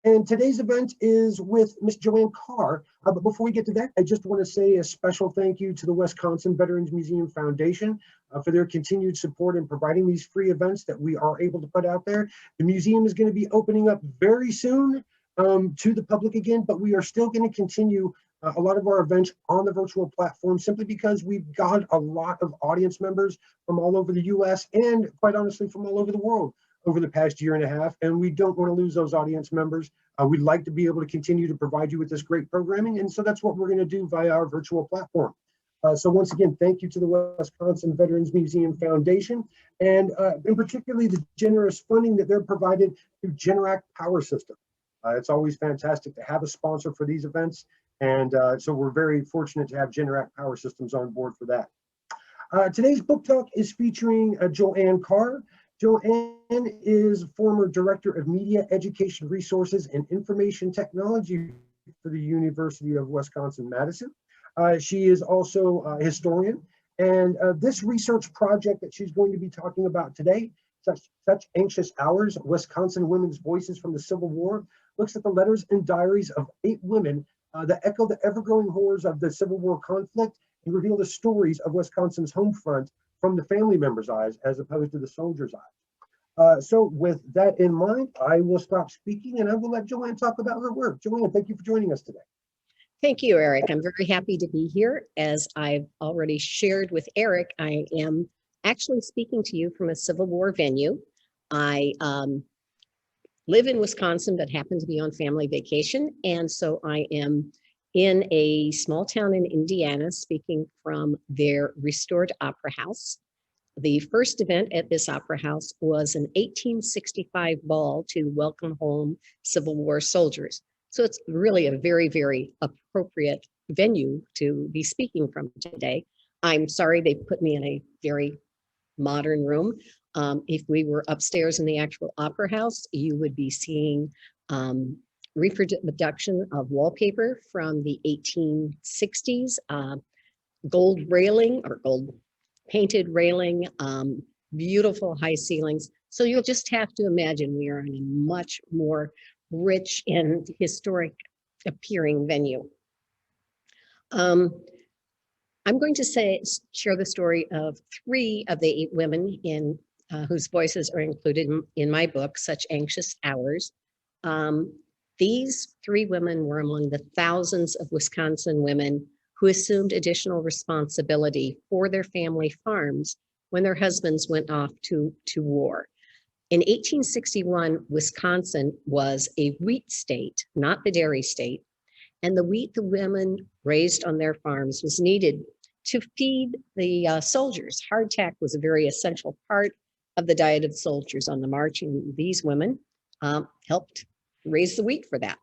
And today's event is with Miss Jo Ann Carr. But before we get to that, I just want to say a special thank you to the Wisconsin Veterans Museum Foundation for their continued support in providing these free events that we are able to put out there. The museum is going to be opening up very soon to the public again, but we are still going to continue a lot of our events on the virtual platform simply because we've got a lot of audience members from all over the US and quite honestly from all over the world over the past year and a half, and we don't want to lose those audience members. We'd like to be able to continue to provide you with this great programming, and so that's what we're going to do via our virtual platform. So once again, thank you to the Wisconsin Veterans Museum Foundation, and in particularly the generous funding that they're provided through Generac Power Systems. It's always fantastic to have a sponsor for these events, and so we're very fortunate to have Generac Power Systems on board for that. Today's book talk is featuring Jo Ann Carr. Jo Ann is former Director of Media, Education Resources, and Information Technology for the University of Wisconsin-Madison. She is also a historian, and this research project that she's going to be talking about today, Such Anxious Hours, Wisconsin Women's Voices from the Civil War, looks at the letters and diaries of 8 women that echo the ever-growing horrors of the Civil War conflict and reveal the stories of Wisconsin's home front from the family members' eyes as opposed to the soldiers' eyes. So with that in mind, I will stop speaking and I will let Jo Ann talk about her work. Jo Ann, thank you for joining us today. Thank you, Eric. I'm very happy to be here. As I've already shared with Eric, I am actually speaking to you from a Civil War venue. I live in Wisconsin, but happen to be on family vacation. And so I am in a small town in Indiana, speaking from their restored opera house. The first event at this opera house was an 1865 ball to welcome home Civil War soldiers. So it's really a very, very appropriate venue to be speaking from today. I'm sorry they put me in a very modern room. If we were upstairs in the actual opera house, you would be seeing reproduction of wallpaper from the 1860s, gold railing or gold painted railing, beautiful high ceilings. So you'll just have to imagine we are in a much more rich and historic appearing venue. I'm going to share the story of 3 of the 8 women in whose voices are included in my book, Such Anxious Hours. These 3 women were among the thousands of Wisconsin women who assumed additional responsibility for their family farms when their husbands went off to war. In 1861, Wisconsin was a wheat state, not the dairy state, and the wheat the women raised on their farms was needed to feed the soldiers. Hardtack was a very essential part of the diet of soldiers on the march, and these women helped raise the wheat for that.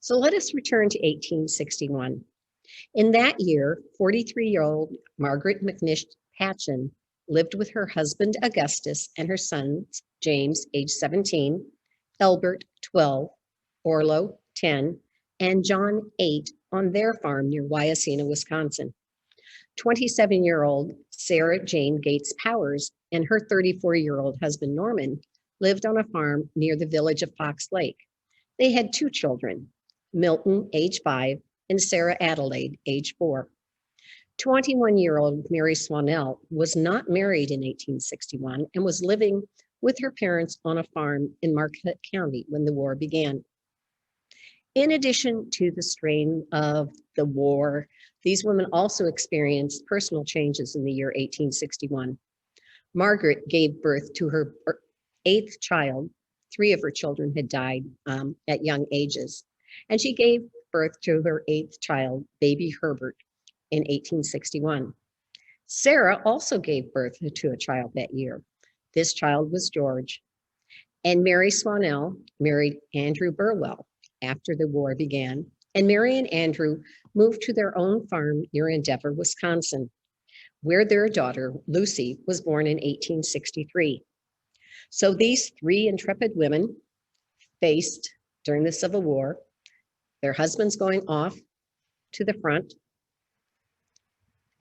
So let us return to 1861. In that year, 43-year-old Margaret McNish Patchen lived with her husband Augustus and her sons James, age 17, Elbert, 12, Orlo, 10, and John, 8, on their farm near Wyacina, Wisconsin. 27-year-old Sarah Jane Gates Powers and her 34-year-old husband Norman lived on a farm near the village of Fox Lake. They had 2 children, Milton, age 5, and Sarah Adelaide, age 4. 21-year-old Mary Swanell was not married in 1861 and was living with her parents on a farm in Marquette County when the war began. In addition to the strain of the war, these women also experienced personal changes in the year 1861. Margaret gave birth to her 8th child. 3 of her children had died at young ages, and she gave birth to her 8th child, baby Herbert, in 1861. Sarah also gave birth to a child that year. This child was George. And Mary Swanell married Andrew Burwell after the war began, and Mary and Andrew moved to their own farm near Endeavor, Wisconsin, where their daughter, Lucy, was born in 1863. So these 3 intrepid women faced, during the Civil War, their husbands going off to the front,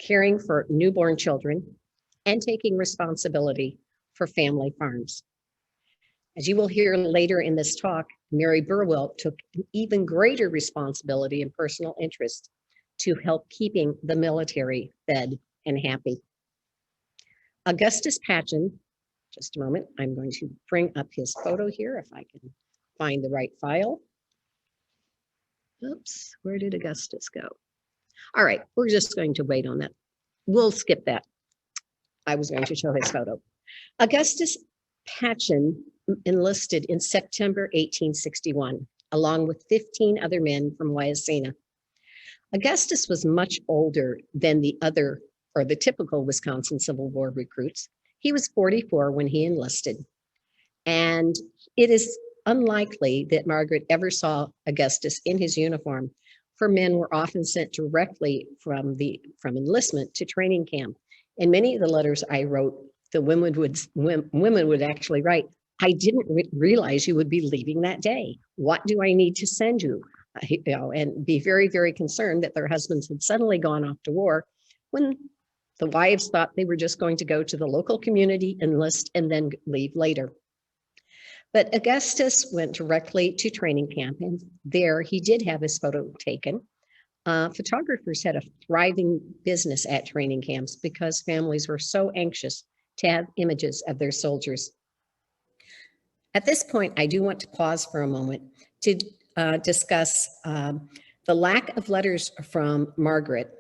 caring for newborn children, and taking responsibility for family farms. As you will hear later in this talk, Mary Burwell took an even greater responsibility and personal interest to help keeping the military fed and happy. Augustus Pageant, just a moment, I'm going to bring up his photo here if I can find the right file. Oops, where did Augustus go? All right, we're just going to wait on that. We'll skip that. I was going to show his photo. Augustus Pageant enlisted in September 1861, along with 15 other men from Wyoming. Augustus was much older than the typical Wisconsin Civil War recruits. He was 44 when he enlisted. And it is unlikely that Margaret ever saw Augustus in his uniform, for men were often sent directly from enlistment to training camp. In many of the letters I wrote, the women would actually write, "I didn't realize you would be leaving that day. What do I need to send you?" And be very, very concerned that their husbands had suddenly gone off to war, when the wives thought they were just going to go to the local community, enlist, and then leave later. But Augustus went directly to training camp, and there he did have his photo taken. Photographers had a thriving business at training camps because families were so anxious to have images of their soldiers. At this point, I do want to pause for a moment to discuss the lack of letters from Margaret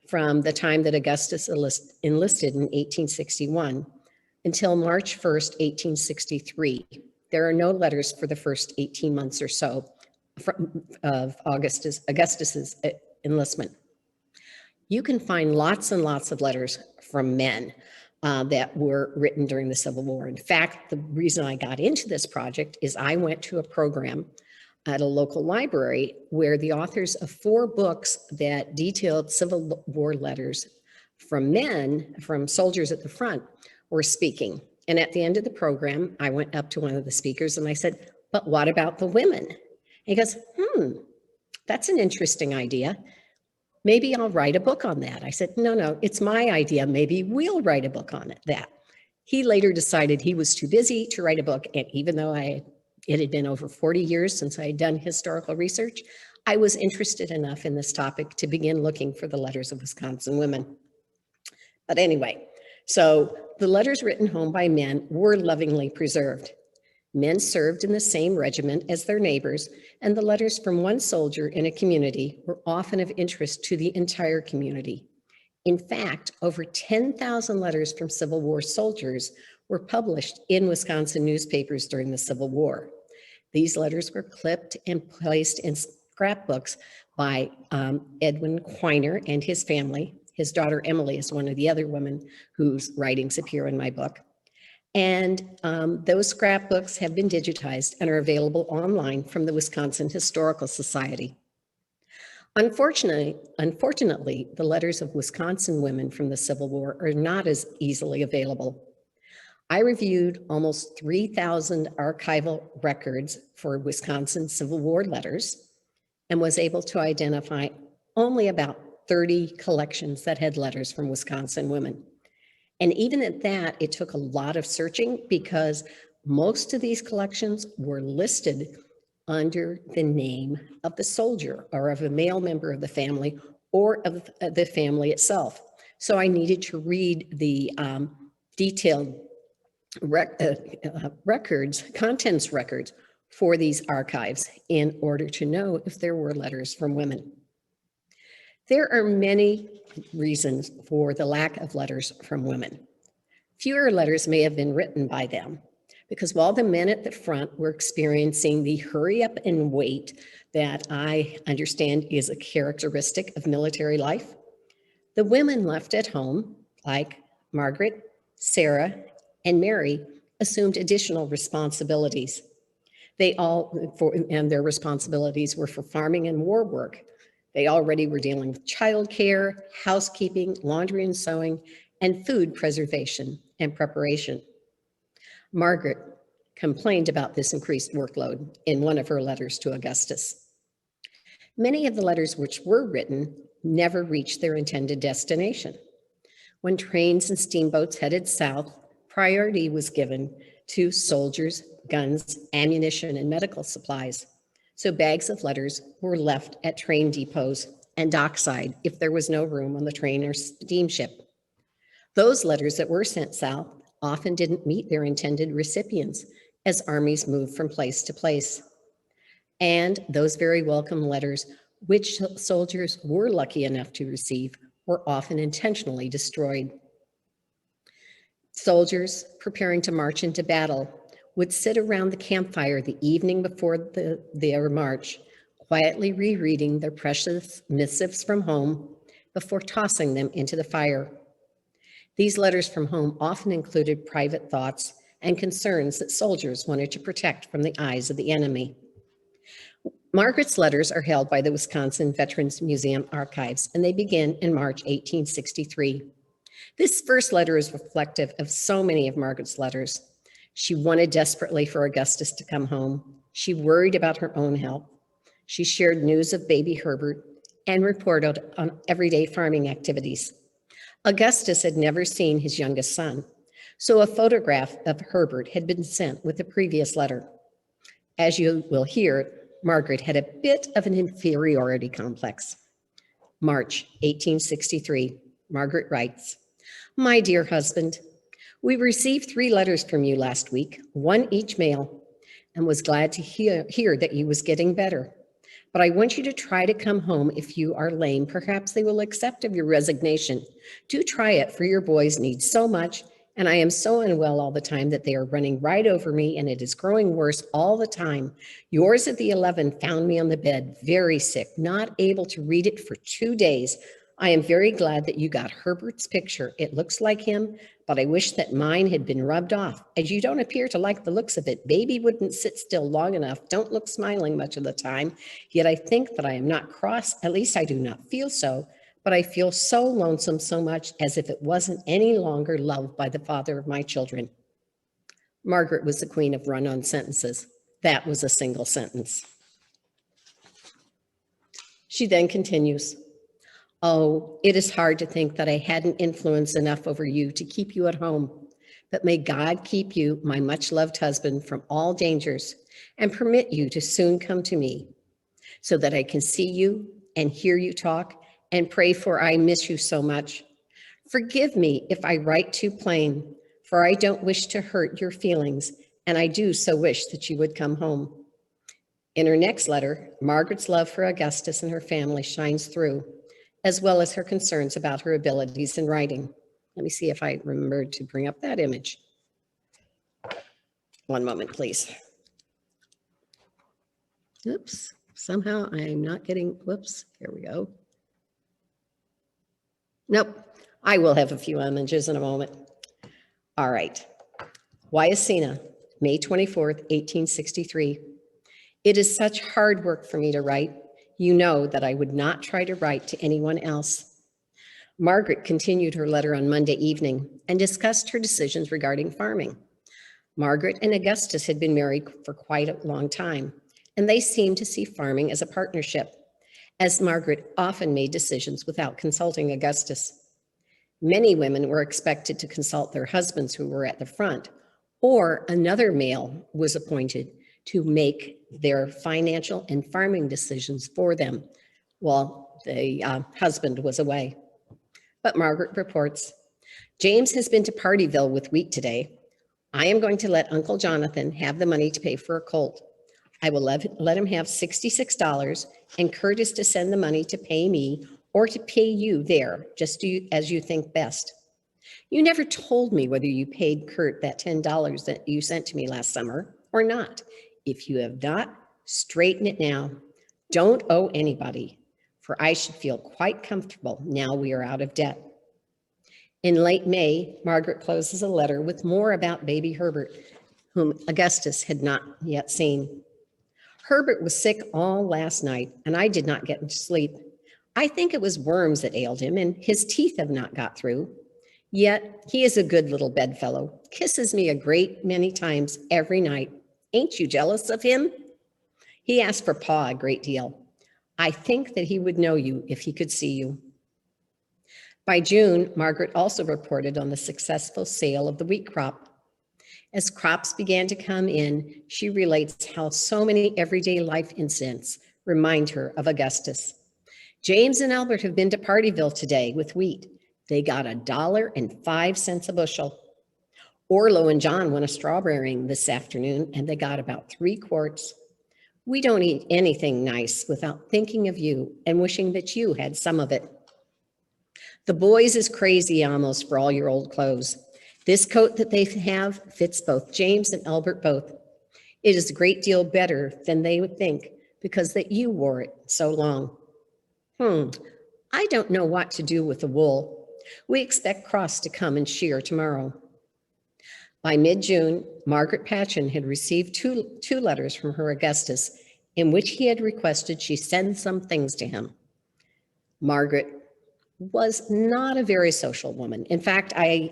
from the time that Augustus enlisted in 1861 until March 1st, 1863. There are no letters for the first 18 months or so of Augustus's enlistment. You can find lots and lots of letters from men that were written during the Civil War. In fact, the reason I got into this project is I went to a program at a local library where the authors of 4 books that detailed Civil War letters from men, from soldiers at the front, were speaking. And at the end of the program, I went up to one of the speakers and I said, "But what about the women?" And he goes, "That's an interesting idea. Maybe I'll write a book on that." I said, No, it's my idea. Maybe we'll write a book on that. He later decided he was too busy to write a book. And even though it had been over 40 years since I had done historical research, I was interested enough in this topic to begin looking for the letters of Wisconsin women. But anyway, so the letters written home by men were lovingly preserved. Men served in the same regiment as their neighbors, and the letters from one soldier in a community were often of interest to the entire community. In fact, over 10,000 letters from Civil War soldiers were published in Wisconsin newspapers during the Civil War. These letters were clipped and placed in scrapbooks by Edwin Quiner and his family. His daughter Emily is one of the other women whose writings appear in my book. And those scrapbooks have been digitized and are available online from the Wisconsin Historical Society. Unfortunately, the letters of Wisconsin women from the Civil War are not as easily available. I reviewed almost 3,000 archival records for Wisconsin Civil War letters and was able to identify only about 30 collections that had letters from Wisconsin women. And even at that, it took a lot of searching because most of these collections were listed under the name of the soldier or of a male member of the family or of the family itself. So I needed to read the detailed contents records for these archives in order to know if there were letters from women. There are many reasons for the lack of letters from women. Fewer letters may have been written by them because while the men at the front were experiencing the hurry up and wait that I understand is a characteristic of military life, the women left at home, like Margaret, Sarah, and Mary, assumed additional responsibilities. And their responsibilities were for farming and war work. They already were dealing with childcare, housekeeping, laundry and sewing, and food preservation and preparation. Margaret complained about this increased workload in one of her letters to Augustus. Many of the letters which were written never reached their intended destination. When trains and steamboats headed south, priority was given to soldiers, guns, ammunition, and medical supplies. So bags of letters were left at train depots and dockside if there was no room on the train or steamship. Those letters that were sent south often didn't meet their intended recipients as armies moved from place to place. And those very welcome letters, which soldiers were lucky enough to receive, were often intentionally destroyed. Soldiers preparing to march into battle would sit around the campfire the evening before their march, quietly rereading their precious missives from home before tossing them into the fire. These letters from home often included private thoughts and concerns that soldiers wanted to protect from the eyes of the enemy. Margaret's letters are held by the Wisconsin Veterans Museum archives, and they begin in March 1863. This first letter is reflective of so many of Margaret's letters. She wanted desperately for Augustus to come home. She worried about her own health. She shared news of baby Herbert and reported on everyday farming activities. Augustus had never seen his youngest son, so a photograph of Herbert had been sent with the previous letter. As you will hear, Margaret had a bit of an inferiority complex. March 1863, Margaret writes, "My dear husband, we received 3 letters from you last week, 1 each mail, and was glad to hear that you was getting better. But I want you to try to come home if you are lame. Perhaps they will accept of your resignation. Do try it, for your boys need so much, and I am so unwell all the time that they are running right over me, and it is growing worse all the time. Yours of the 11 found me on the bed, very sick, not able to read it for 2 days. I am very glad that you got Herbert's picture. It looks like him, but I wish that mine had been rubbed off. As you don't appear to like the looks of it, baby wouldn't sit still long enough, don't look smiling much of the time. Yet I think that I am not cross, at least I do not feel so, but I feel so lonesome so much as if it wasn't any longer loved by the father of my children." Margaret was the queen of run-on sentences. That was a single sentence. She then continues, "Oh, it is hard to think that I hadn't influence enough over you to keep you at home. But may God keep you, my much-loved husband, from all dangers and permit you to soon come to me so that I can see you and hear you talk and pray, for I miss you so much. Forgive me if I write too plain, for I don't wish to hurt your feelings, and I do so wish that you would come home." In her next letter, Margaret's love for Augustus and her family shines through, as well as her concerns about her abilities in writing. Let me see if I remembered to bring up that image. One moment, please. Oops, somehow I'm not getting, whoops, here we go. Nope, I will have a few images in a moment. All right. Wyacina, May 24th, 1863. "It is such hard work for me to write. You know that I would not try to write to anyone else." Margaret continued her letter on Monday evening and discussed her decisions regarding farming. Margaret and Augustus had been married for quite a long time, and they seemed to see farming as a partnership, as Margaret often made decisions without consulting Augustus. Many women were expected to consult their husbands who were at the front, or another male was appointed to make their financial and farming decisions for them while the husband was away. But Margaret reports, "James has been to Partyville with wheat today. I am going to let Uncle Jonathan have the money to pay for a colt. I will let him have $66 and Kurt is to send the money to pay me or to pay you there, just as you think best. You never told me whether you paid Kurt that $10 that you sent to me last summer or not. If you have not, straighten it now. Don't owe anybody, for I should feel quite comfortable now we are out of debt." In late May, Margaret closes a letter with more about baby Herbert, whom Augustus had not yet seen. "Herbert was sick all last night, and I did not get much sleep. I think it was worms that ailed him, and his teeth have not got through. Yet he is a good little bedfellow, kisses me a great many times every night. Ain't you jealous of him? He asks for Pa a great deal. I think that he would know you if he could see you." By June, Margaret also reported on the successful sale of the wheat crop. As crops began to come in, she relates how so many everyday life incidents remind her of Augustus. James and Albert have been to Partyville today with wheat. They got $1.05 a bushel. Orlo and John went a strawberrying this afternoon, and they got about 3 quarts. We don't eat anything nice without thinking of you and wishing that you had some of it. The boys is crazy almost for all your old clothes. This coat that they have fits both James and Albert both. It is a great deal better than they would think because that you wore it so long. I don't know what to do with the wool. We expect Cross to come and shear tomorrow. By mid-June, Margaret Pageant had received two letters from her Augustus in which he had requested she send some things to him. Margaret was not a very social woman. In fact, I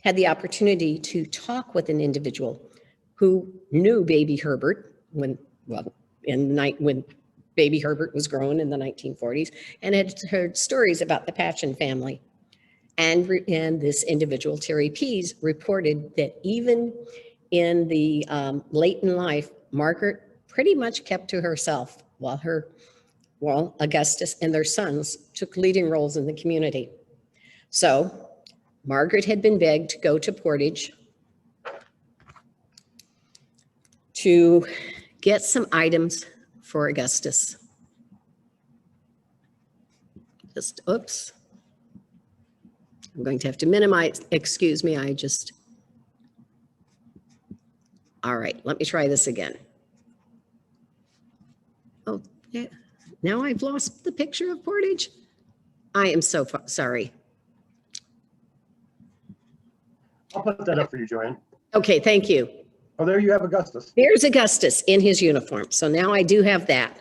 had the opportunity to talk with an individual who knew baby Herbert when baby Herbert was grown in the 1940s and had heard stories about the Pageant family. And this individual, Terry Pease, reported that even in the late in life, Margaret pretty much kept to herself while Augustus and their sons took leading roles in the community. So Margaret had been begged to go to Portage to get some items for Augustus. Oops. I'm going to have to minimize, excuse me, all right, let me try this again. Oh, yeah, now I've lost the picture of Portage. I am so sorry. I'll put that up for you, Joanne. Okay, thank you. Oh, there you have Augustus. There's Augustus in his uniform. So now I do have that.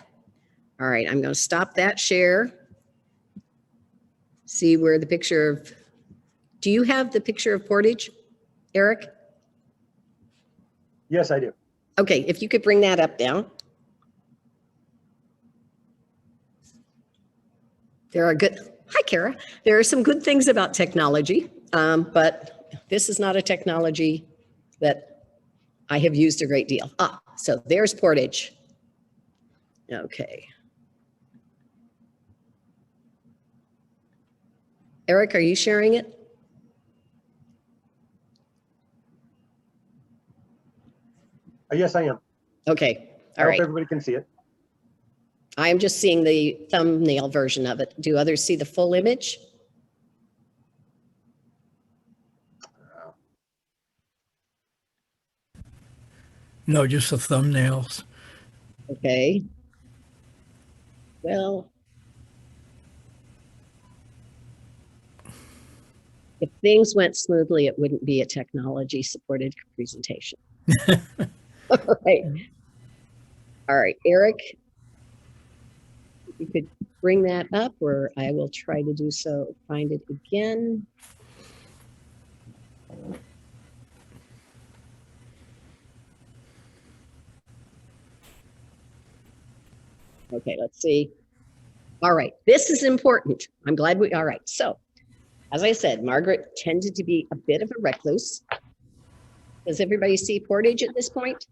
All right, I'm going to stop that share. See where the picture of, do you have the picture of Portage, Eric? Yes, I do. Okay, if you could bring that up now. Hi, Kara. There are some good things about technology, but this is not a technology that I have used a great deal. So there's Portage. Okay. Eric, are you sharing it? Yes, I am. Okay, I hope everybody can see it. I'm just seeing the thumbnail version of it. Do others see the full image? No, just the thumbnails. Okay. Well, if things went smoothly, it wouldn't be a technology-supported presentation. All right. All right, Eric, if you could bring that up, or I will try to do so, find it again. Okay, let's see. All right, this is important. I'm glad all right. So, as I said, Margaret tended to be a bit of a recluse. Does everybody see Portage at this point?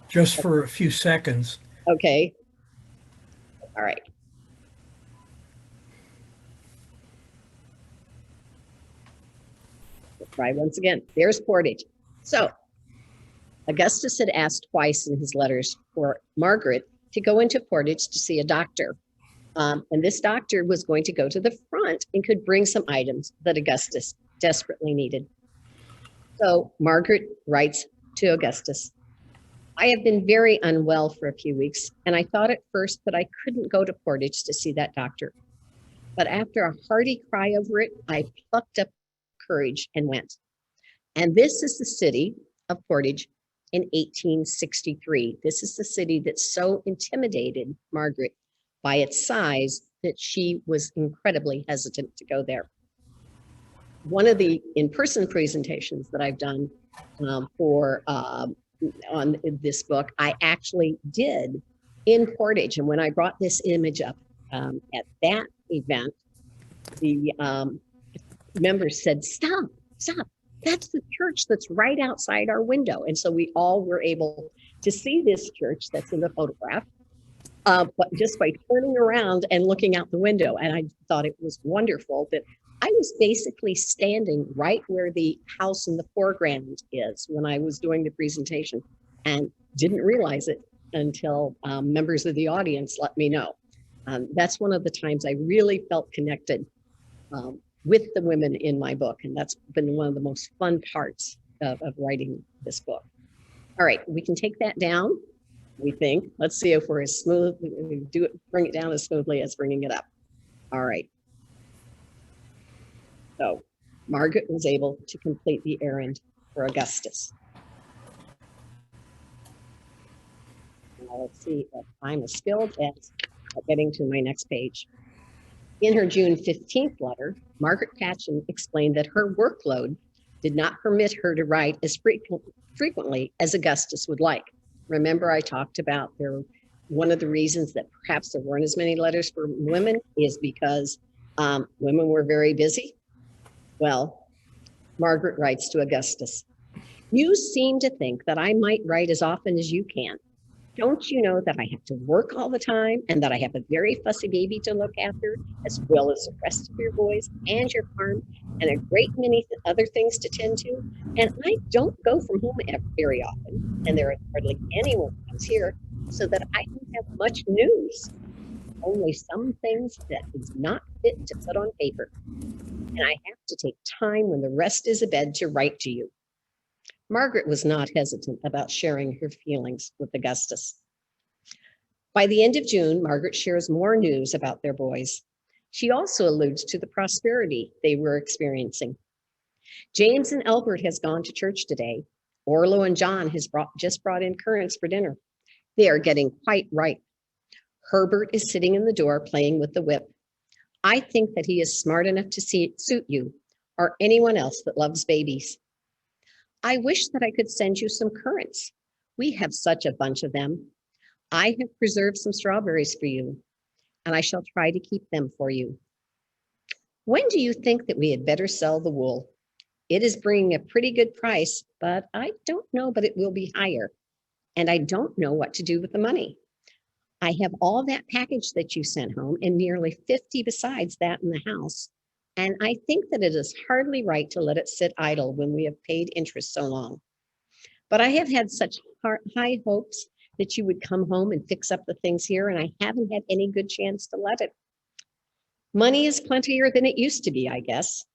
Just for a few seconds. Okay. All right. We'll try once again. There's Portage. So, Augustus had asked twice in his letters for Margaret to go into Portage to see a doctor. And this doctor was going to go to the front and could bring some items that Augustus desperately needed. So Margaret writes to Augustus, I have been very unwell for a few weeks, and I thought at first that I couldn't go to Portage to see that doctor. But after a hearty cry over it, I plucked up courage and went. And this is the city of Portage in 1863. This is the city that so intimidated Margaret by its size that she was incredibly hesitant to go there. One of the in-person presentations that I've done on this book, I actually did in Portage. And when I brought this image up at that event, the members said, stop. That's the church that's right outside our window. And so we all were able to see this church that's in the photograph, but just by turning around and looking out the window. And I thought it was wonderful that I was basically standing right where the house in the foreground is when I was doing the presentation, and didn't realize it until members of the audience let me know. That's one of the times I really felt connected with the women in my book. And that's been one of the most fun parts of writing this book. All right, we can take that down, we think. Let's see if we're as smooth, bring it down as smoothly as bringing it up. All right. So Margaret was able to complete the errand for Augustus. Now let's see if I'm as skilled as getting to my next page. In her June 15th letter, Margaret Pageant explained that her workload did not permit her to write as frequently as Augustus would like. Remember, I talked about one of the reasons that perhaps there weren't as many letters for women is because women were very busy. Well, Margaret writes to Augustus, "You seem to think that I might write as often as you can. Don't you know that I have to work all the time and that I have a very fussy baby to look after, as well as the rest of your boys and your farm and a great many other things to tend to? And I don't go from home very often, and there is hardly anyone who comes here, so that I don't have much news. Only some things that is not fit to put on paper. And I have to take time when the rest is abed to write to you." Margaret was not hesitant about sharing her feelings with Augustus. By the end of June, Margaret shares more news about their boys. She also alludes to the prosperity they were experiencing. James and Albert has gone to church today. Orlo and John has just brought in currants for dinner. They are getting quite ripe. Herbert is sitting in the door playing with the whip. I think that he is smart enough to suit you or anyone else that loves babies. I wish that I could send you some currants. We have such a bunch of them. I have preserved some strawberries for you, and I shall try to keep them for you. When do you think that we had better sell the wool? It is bringing a pretty good price, but I don't know but it will be higher, and I don't know what to do with the money. I have all that package that you sent home and nearly 50 besides that in the house. And I think that it is hardly right to let it sit idle when we have paid interest so long. But I have had such high hopes that you would come home and fix up the things here, and I haven't had any good chance to let it. Money is plentier than it used to be, I guess.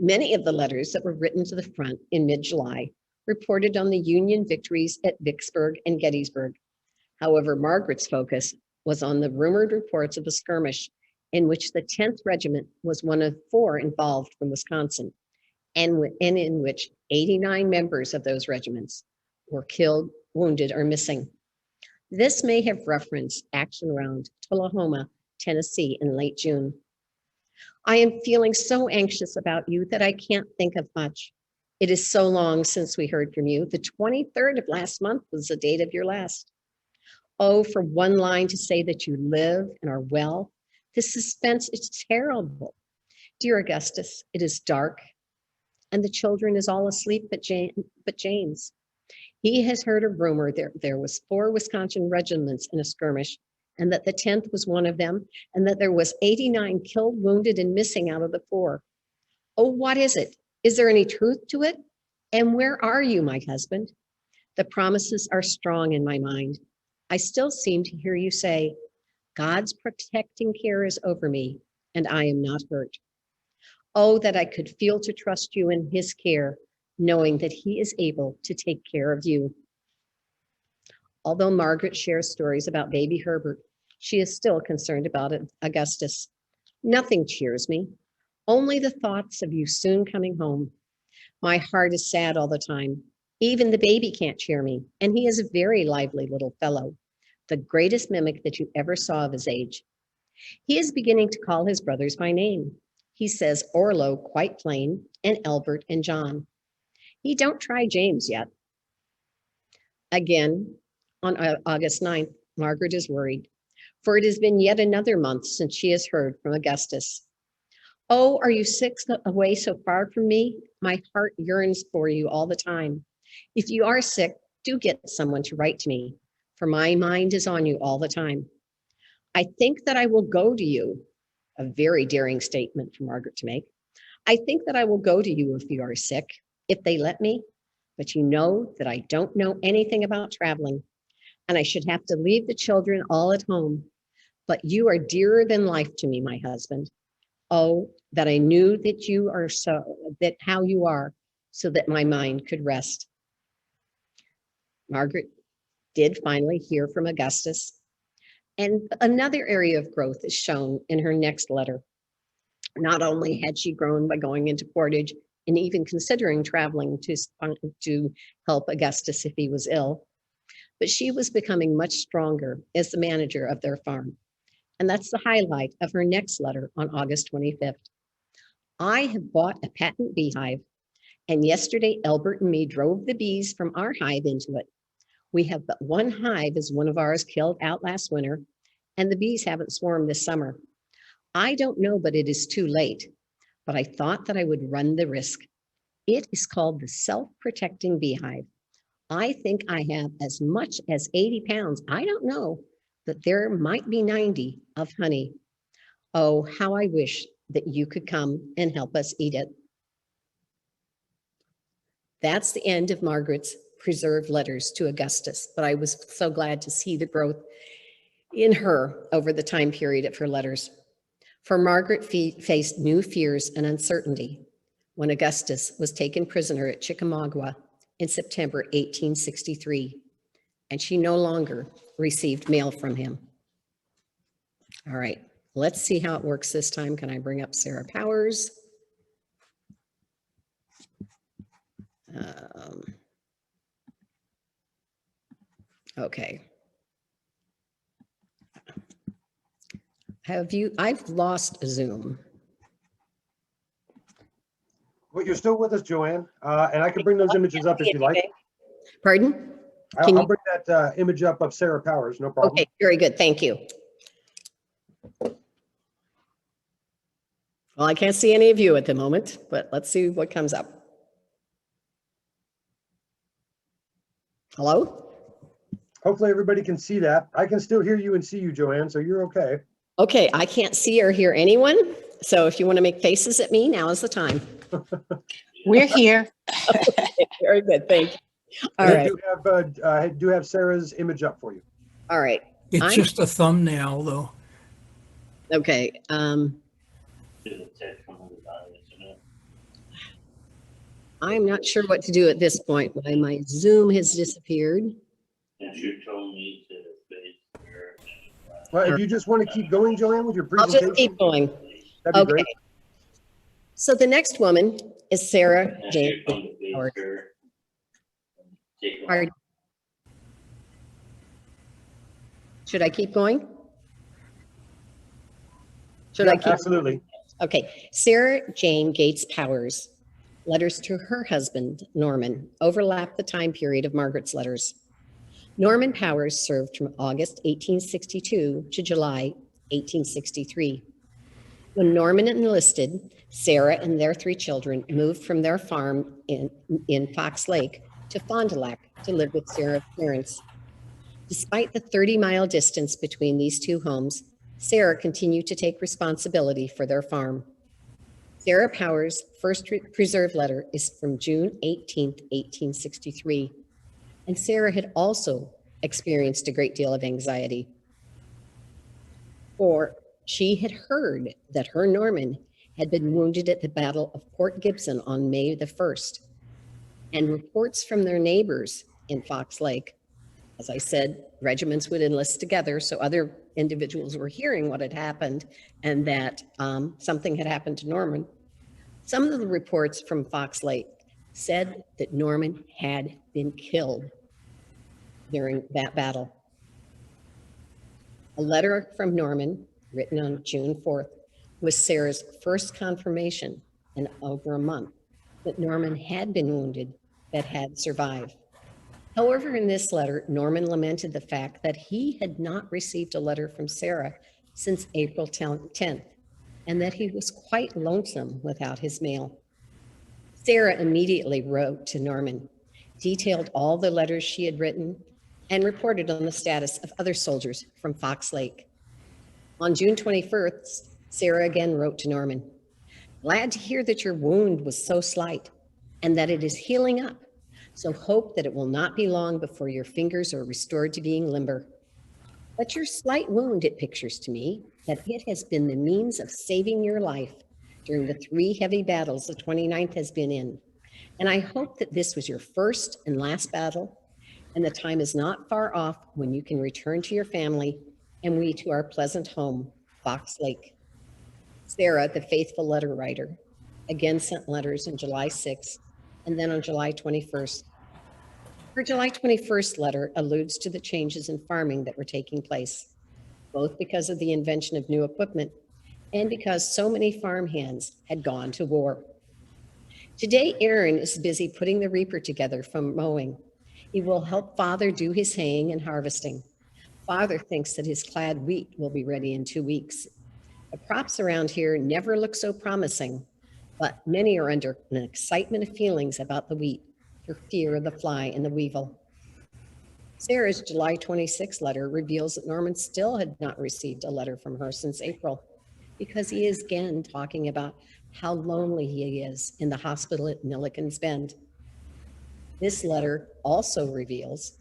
Many of the letters that were written to the front in mid-July reported on the Union victories at Vicksburg and Gettysburg. However, Margaret's focus was on the rumored reports of a skirmish in which the 10th Regiment was one of 4 involved from Wisconsin, and in which 89 members of those regiments were killed, wounded, or missing. This may have referenced action around Tullahoma, Tennessee in late June. I am feeling so anxious about you that I can't think of much. It is so long since we heard from you. The 23rd of last month was the date of your last. Oh, for one line to say that you live and are well. The suspense is terrible. Dear Augustus, it is dark, and the children is all asleep but James. He has heard a rumor there was 4 Wisconsin regiments in a skirmish, and that the 10th was one of them, and that there was 89 killed, wounded, and missing out of the 4. Oh, what is it? Is there any truth to it? And where are you, my husband? The promises are strong in my mind. I still seem to hear you say, God's protecting care is over me, and I am not hurt. Oh, that I could feel to trust you in his care, knowing that he is able to take care of you. Although Margaret shares stories about baby Herbert, she is still concerned about Augustus. Nothing cheers me, only the thoughts of you soon coming home. My heart is sad all the time. Even the baby can't cheer me, and he is a very lively little fellow, the greatest mimic that you ever saw of his age. He is beginning to call his brothers by name. He says Orlo quite plain, and Albert and John. He don't try James yet. Again, on August 9th, Margaret is worried, for it has been yet another month since she has heard from Augustus. Oh, are you away so far from me? My heart yearns for you all the time. If you are sick, do get someone to write to me, for my mind is on you all the time. I think that I will go to you. A very daring statement for Margaret to make. I think that I will go to you if you are sick, if they let me, but you know that I don't know anything about traveling, and I should have to leave the children all at home. But you are dearer than life to me, my husband. Oh, that I knew that you are that how you are, so that my mind could rest. Margaret did finally hear from Augustus, and another area of growth is shown in her next letter. Not only had she grown by going into Portage and even considering traveling to help Augustus if he was ill, but she was becoming much stronger as the manager of their farm. And that's the highlight of her next letter on August 25th. I have bought a patent beehive, and yesterday Albert and me drove the bees from our hive into it. We have but one hive as one of ours killed out last winter, and the bees haven't swarmed this summer. I don't know, but it is too late. But I thought that I would run the risk. It is called the Self-Protecting Beehive. I think I have as much as 80 pounds. I don't know, but there might be 90 of honey. Oh, how I wish that you could come and help us eat it. That's the end of Margaret's preserved letters to Augustus, but I was so glad to see the growth in her over the time period of her letters. For Margaret faced new fears and uncertainty when Augustus was taken prisoner at Chickamauga in September 1863, and she no longer received mail from him. All right, let's see how it works this time. Can I bring up Sarah Powers? Okay. I've lost Zoom. Well, you're still with us, Joanne, and I can bring those images up if you like. Pardon? I'll bring that image up of Sarah Powers, no problem. Okay, very good, thank you. Well, I can't see any of you at the moment, but let's see what comes up. Hello? Hopefully everybody can see that. I can still hear you and see you, Joanne, so you're okay. Okay, I can't see or hear anyone. So if you want to make faces at me, now is the time. We're here. Okay, very good, thank you. All right. I do have Sarah's image up for you. All right. It's just a thumbnail, though. Okay. I'm not sure what to do at this point. My Zoom has disappeared. Well, if you just want to keep going, Joanne, with your I'll presentation. just keep going. That'd be great. So the next woman is Sarah Jane Howard. Should I keep going? Should I keep? Absolutely. Okay. Sarah Jane Gates Powers. Letters to her husband, Norman, overlap the time period of Margaret's letters. Norman Powers served from August 1862 to July 1863. When Norman enlisted, Sarah and their 3 children moved from their farm in Fox Lake to Fond du Lac to live with Sarah's parents. Despite the 30-mile distance between these 2 homes, Sarah continued to take responsibility for their farm. Sarah Powers' first preserved letter is from June 18, 1863, and Sarah had also experienced a great deal of anxiety. For she had heard that her Norman had been wounded at the Battle of Port Gibson on May the 1st, and reports from their neighbors in Fox Lake. As I said, regiments would enlist together, so other individuals were hearing what had happened and that something had happened to Norman. Some of the reports from Fox Lake said that Norman had been killed during that battle. A letter from Norman, written on June 4th, was Sarah's first confirmation in over a month that Norman had been wounded but had survived. However, in this letter, Norman lamented the fact that he had not received a letter from Sarah since April 10th. and that he was quite lonesome without his mail. Sarah immediately wrote to Norman, detailed all the letters she had written, and reported on the status of other soldiers from Fox Lake. On June 21st, Sarah again wrote to Norman, glad to hear that your wound was so slight and that it is healing up. So hope that it will not be long before your fingers are restored to being limber. But your slight wound, it pictures to me that it has been the means of saving your life during the 3 heavy battles the 29th has been in. And I hope that this was your first and last battle, and the time is not far off when you can return to your family and we to our pleasant home, Fox Lake. Sarah, the faithful letter writer, again sent letters on July 6th and then on July 21st. Her July 21st letter alludes to the changes in farming that were taking place, both because of the invention of new equipment and because so many farm hands had gone to war. Today, Aaron is busy putting the reaper together from mowing. He will help Father do his haying and harvesting. Father thinks that his clad wheat will be ready in 2 weeks. The crops around here never look so promising, but many are under an excitement of feelings about the wheat for fear of the fly and the weevil. Sarah's July 26 letter reveals that Norman still had not received a letter from her since April, because he is again talking about how lonely he is in the hospital at Milliken's Bend. This letter also reveals,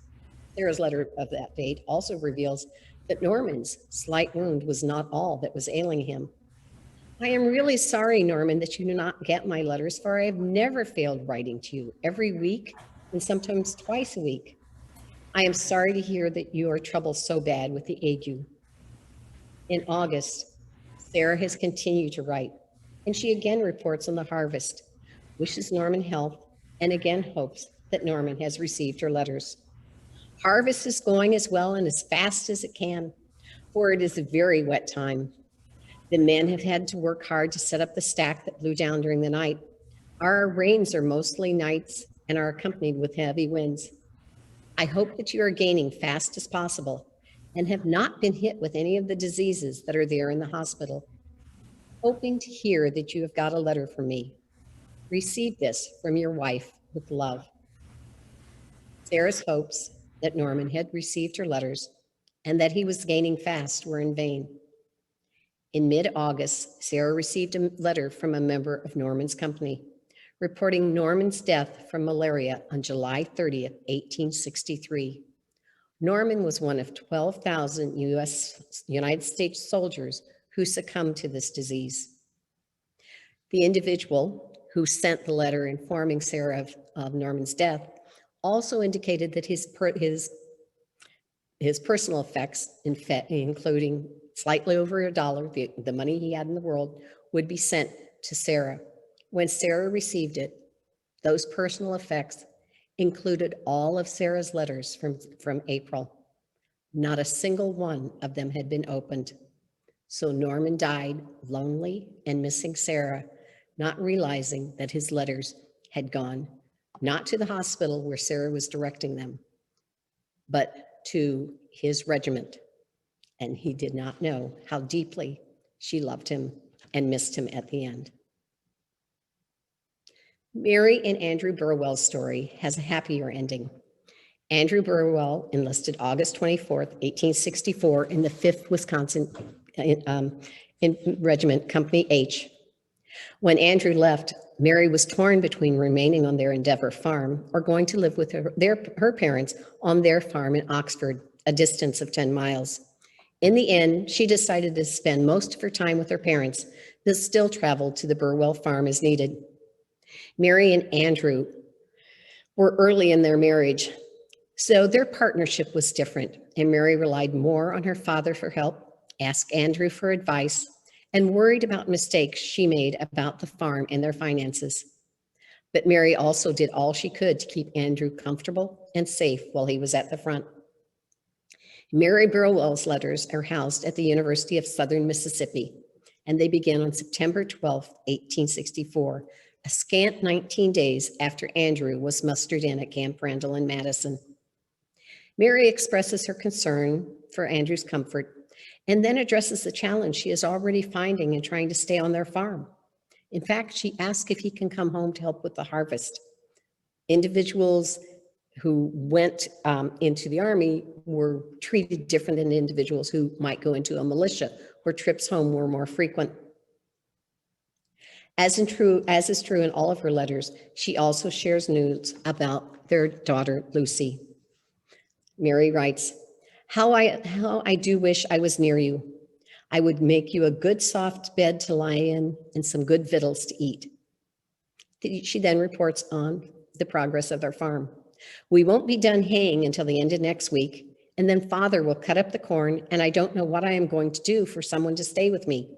Sarah's letter of that date also reveals that Norman's slight wound was not all that was ailing him. I am really sorry, Norman, that you do not get my letters, for I have never failed writing to you every week and sometimes twice a week. I am sorry to hear that your trouble so bad with the ague. In August, Sarah has continued to write, and she again reports on the harvest, wishes Norman health, and again hopes that Norman has received her letters. Harvest is going as well and as fast as it can, for it is a very wet time. The men have had to work hard to set up the stack that blew down during the night. Our rains are mostly nights and are accompanied with heavy winds. I hope that you are gaining fast as possible and have not been hit with any of the diseases that are there in the hospital. Hoping to hear that you have got a letter from me. Receive this from your wife with love. Sarah's hopes that Norman had received her letters and that he was gaining fast were in vain. In mid-August, Sarah received a letter from a member of Norman's company, reporting Norman's death from malaria on July 30th, 1863. Norman was one of 12,000 United States soldiers who succumbed to this disease. The individual who sent the letter informing Sarah of Norman's death also indicated that his personal effects, including slightly over $1, the money he had in the world, would be sent to Sarah. When Sarah received it, those personal effects included all of Sarah's letters from April. Not a single one of them had been opened. So Norman died lonely and missing Sarah, not realizing that his letters had gone not to the hospital where Sarah was directing them, but to his regiment. And he did not know how deeply she loved him and missed him at the end. Mary and Andrew Burwell's story has a happier ending. Andrew Burwell enlisted August 24th, 1864 in the 5th Wisconsin Regiment, Company H. When Andrew left, Mary was torn between remaining on their Endeavor farm or going to live with her parents on their farm in Oxford, a distance of 10 miles. In the end, she decided to spend most of her time with her parents, but still traveled to the Burwell farm as needed. Mary and Andrew were early in their marriage, so their partnership was different, and Mary relied more on her father for help, asked Andrew for advice, and worried about mistakes she made about the farm and their finances. But Mary also did all she could to keep Andrew comfortable and safe while he was at the front. Mary Burwell's letters are housed at the University of Southern Mississippi, and they begin on September 12, 1864, a scant 19 days after Andrew was mustered in at Camp Randall in Madison. Mary expresses her concern for Andrew's comfort and then addresses the challenge she is already finding in trying to stay on their farm. In fact, she asks if he can come home to help with the harvest. Individuals who went into the Army were treated different than individuals who might go into a militia, where trips home were more frequent. As is true in all of her letters, she also shares news about their daughter, Lucy. Mary writes, how I do wish I was near you. I would make you a good soft bed to lie in and some good victuals to eat. She then reports on the progress of their farm. We won't be done haying until the end of next week, and then Father will cut up the corn, and I don't know what I am going to do for someone to stay with me.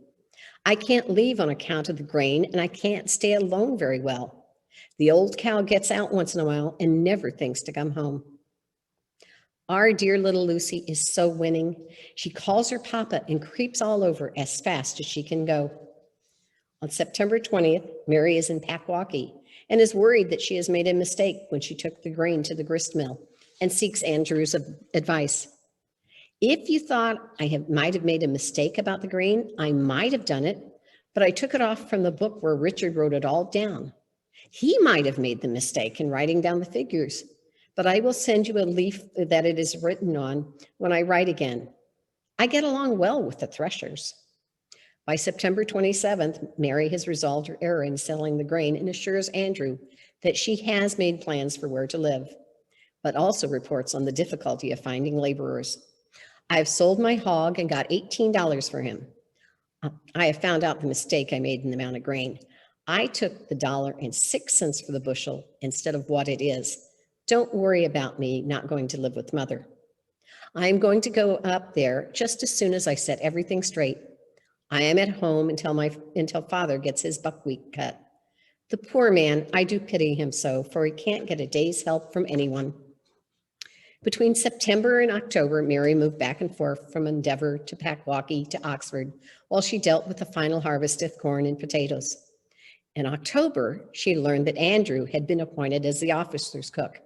I can't leave on account of the grain, and I can't stay alone very well. The old cow gets out once in a while and never thinks to come home. Our dear little Lucy is so winning. She calls her papa and creeps all over as fast as she can go. On September 20th, Mary is in Packwaukee and is worried that she has made a mistake when she took the grain to the grist mill and seeks Andrew's advice. If you thought I might have made a mistake about the grain, I might have done it, but I took it off from the book where Richard wrote it all down. He might have made the mistake in writing down the figures, but I will send you a leaf that it is written on when I write again. I get along well with the threshers. By September 27th, Mary has resolved her error in selling the grain and assures Andrew that she has made plans for where to live, but also reports on the difficulty of finding laborers. I've sold my hog and got $18 for him. I have found out the mistake I made in the amount of grain. I took the $1.06 for the bushel instead of what it is. Don't worry about me not going to live with Mother. I'm going to go up there just as soon as I set everything straight. I am at home until Father gets his buckwheat cut. The poor man, I do pity him so, for he can't get a day's help from anyone. Between September and October, Mary moved back and forth from Endeavor to Packwaukee to Oxford while she dealt with the final harvest of corn and potatoes. In October, she learned that Andrew had been appointed as the officer's cook,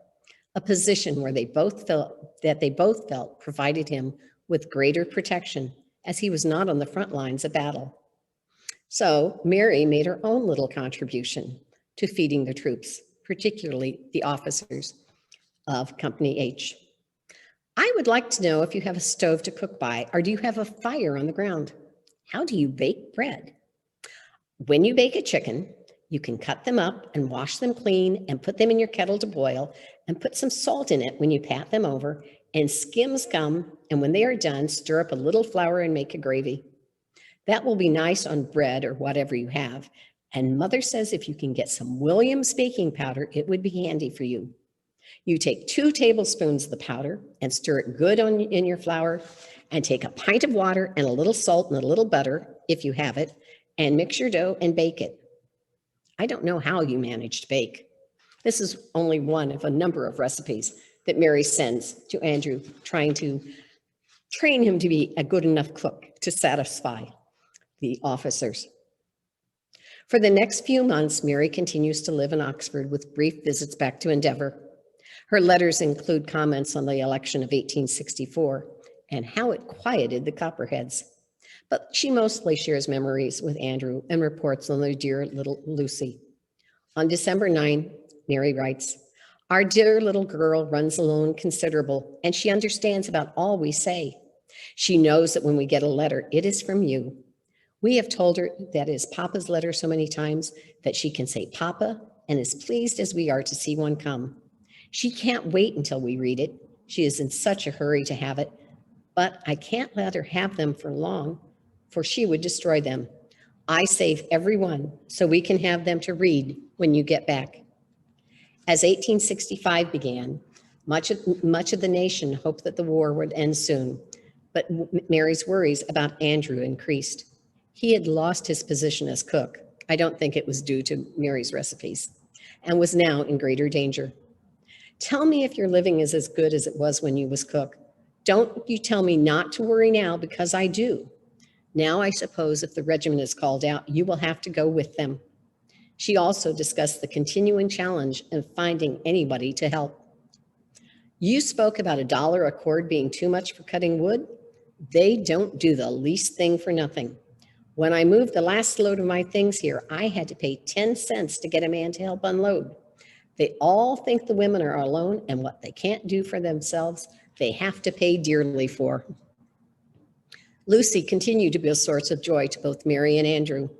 a position where they both felt provided him with greater protection, as he was not on the front lines of battle. So Mary made her own little contribution to feeding the troops, particularly the officers of Company H. I would like to know if you have a stove to cook by, or do you have a fire on the ground? How do you bake bread? When you bake a chicken, you can cut them up and wash them clean and put them in your kettle to boil and put some salt in it when you pat them over, and skims come, and when they are done, stir up a little flour and make a gravy. That will be nice on bread or whatever you have. And Mother says if you can get some Williams baking powder, it would be handy for you. You take 2 tablespoons of the powder and stir it good in your flour, and take a pint of water and a little salt and a little butter, if you have it, and mix your dough and bake it. I don't know how you manage to bake. This is only one of a number of recipes that Mary sends to Andrew, trying to train him to be a good enough cook to satisfy the officers. For the next few months, Mary continues to live in Oxford with brief visits back to Endeavor. Her letters include comments on the election of 1864 and how it quieted the Copperheads. But she mostly shares memories with Andrew and reports on their dear little Lucy. On December 9, Mary writes, our dear little girl runs alone considerable, and she understands about all we say. She knows that when we get a letter, it is from you. We have told her that is Papa's letter so many times that she can say Papa and is pleased as we are to see one come. She can't wait until we read it. She is in such a hurry to have it, but I can't let her have them for long, for she would destroy them. I save every one so we can have them to read when you get back. As 1865 began, much of the nation hoped that the war would end soon, but Mary's worries about Andrew increased. He had lost his position as cook. I don't think it was due to Mary's recipes, and was now in greater danger. Tell me if your living is as good as it was when you was cook. Don't you tell me not to worry now, because I do. Now I suppose if the regiment is called out, you will have to go with them. She also discussed the continuing challenge of finding anybody to help. You spoke about $1 a cord being too much for cutting wood. They don't do the least thing for nothing. When I moved the last load of my things here, I had to pay 10 cents to get a man to help unload. They all think the women are alone, and what they can't do for themselves, they have to pay dearly for. Lucy continued to be a source of joy to both Mary and Andrew.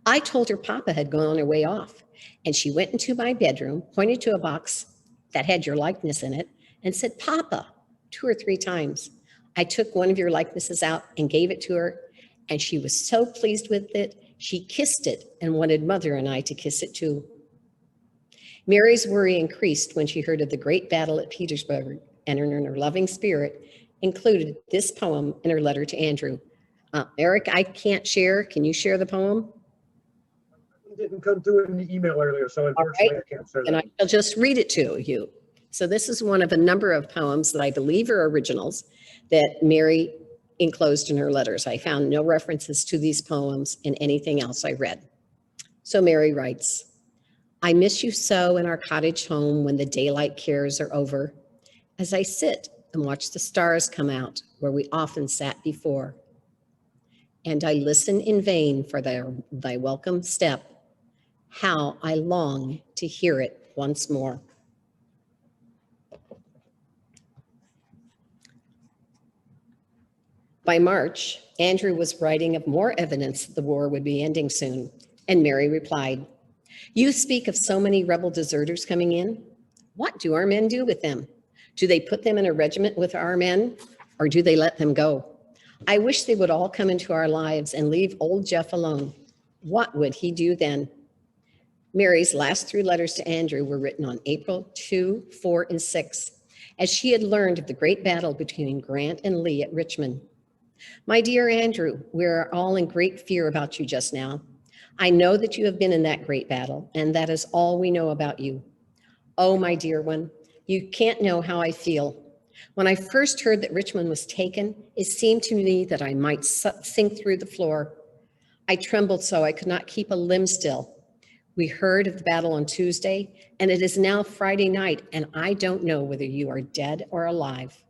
I told her Papa had gone away off, and she went into my bedroom, pointed to a box that had your likeness in it, and said, "Papa," 2 or 3 times. I took one of your likenesses out and gave it to her, and she was so pleased with it, she kissed it and wanted Mother and I to kiss it too. Mary's worry increased when she heard of the great battle at Petersburg, and in her loving spirit included this poem in her letter to Andrew. Eric, I can't share. Can you share the poem? It didn't come through in the email earlier, so unfortunately I can't say And that. I'll just read it to you. So this is one of a number of poems that I believe are originals that Mary enclosed in her letters. I found no references to these poems in anything else I read. So Mary writes, "I miss you so in our cottage home when the daylight cares are over, as I sit and watch the stars come out where we often sat before. And I listen in vain for thy welcome step. How I long to hear it once more." By March, Andrew was writing of more evidence that the war would be ending soon, and Mary replied, "You speak of so many rebel deserters coming in. What do our men do with them? Do they put them in a regiment with our men, or do they let them go? I wish they would all come into our lives and leave old Jeff alone. What would he do then?" Mary's last 3 letters to Andrew were written on April 2, 4, and 6, as she had learned of the great battle between Grant and Lee at Richmond. "My dear Andrew, we're all in great fear about you just now. I know that you have been in that great battle, and that is all we know about you. Oh, my dear one, you can't know how I feel. When I first heard that Richmond was taken, it seemed to me that I might sink through the floor. I trembled so I could not keep a limb still. We heard of the battle on Tuesday, and it is now Friday night, and I don't know whether you are dead or alive."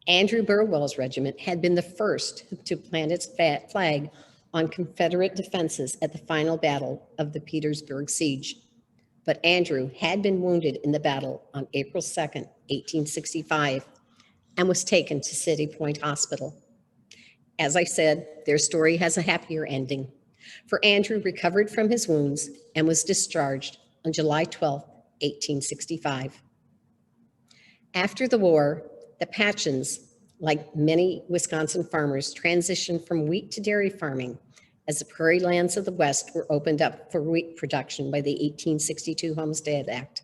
Andrew Burwell's regiment had been the first to plant its flag on Confederate defenses at the final battle of the Petersburg siege. But Andrew had been wounded in the battle on April 2nd, 1865, and was taken to City Point Hospital. As I said, their story has a happier ending, for Andrew recovered from his wounds and was discharged on July 12, 1865. After the war, the Patchens, like many Wisconsin farmers, transitioned from wheat to dairy farming as the prairie lands of the West were opened up for wheat production by the 1862 Homestead Act.